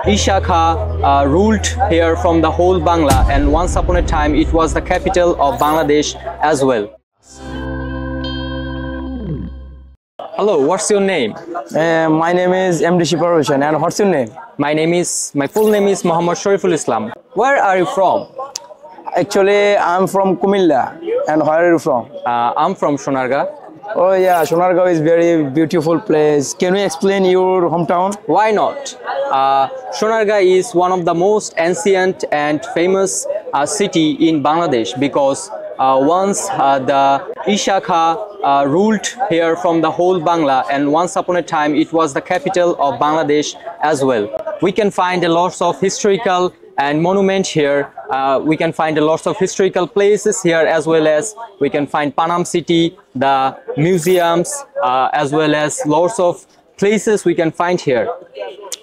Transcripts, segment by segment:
Ishakha ruled here from the whole Bangla, and once upon a time it was the capital of Bangladesh as well. Hello, what's your name? My name is MD Shiparushan, and what's your name? My full name is Mohammadpur Islam. Where are you from? Actually, I'm from Kumilla. And where are you from? I'm from Sonargaon. Oh yeah, Sonargaon is very beautiful place. Can you explain your hometown? Why not? Sonargaon is one of the most ancient and famous city in Bangladesh because once the Ishakha ruled here from the whole Bangla, and once upon a time it was the capital of Bangladesh as well. We can find a lot of historical and monument here. We can find a lot of historical places here, as well as we can find Panam city, the museums, as well as lots of places we can find here.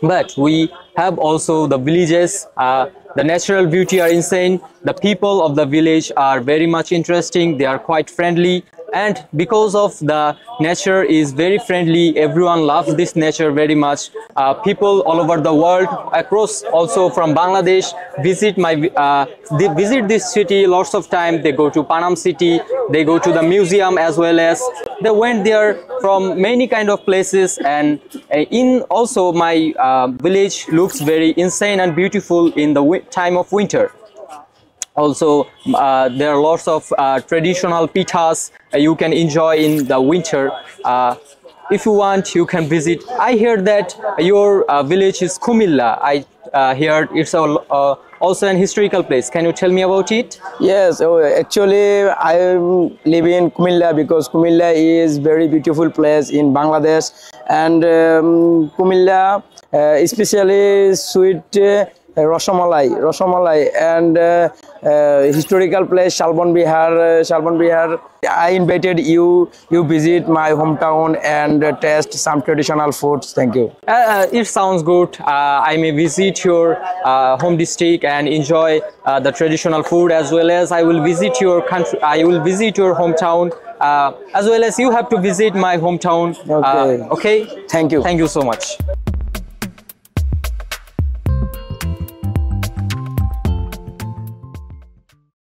But we have also the villages. The natural beauty are insane. The people of the village are very much interesting. They are quite friendly, and because of the nature is very friendly, everyone loves this nature very much. People all over the world, across also from Bangladesh, they visit this city lots of time. They go to Panam city, they go to the museum, as well as they went there from many kind of places. And in also my village looks very insane and beautiful in the time of winter. Also, there are lots of traditional pithas you can enjoy in the winter. If you want, you can visit. I heard that your village is Kumilla. I heard it's also an historical place. Can you tell me about it? Yes, actually I live in Kumilla because Kumilla is very beautiful place in Bangladesh, and Kumilla especially sweet Rasmalai and historical place Shalban Bihar. I invited you visit my hometown and taste some traditional foods. Thank you. It sounds good. I may visit your home district and enjoy the traditional food, as well as I will visit your country. I will visit your hometown, as well as you have to visit my hometown. Okay. Okay. Thank you. Thank you so much.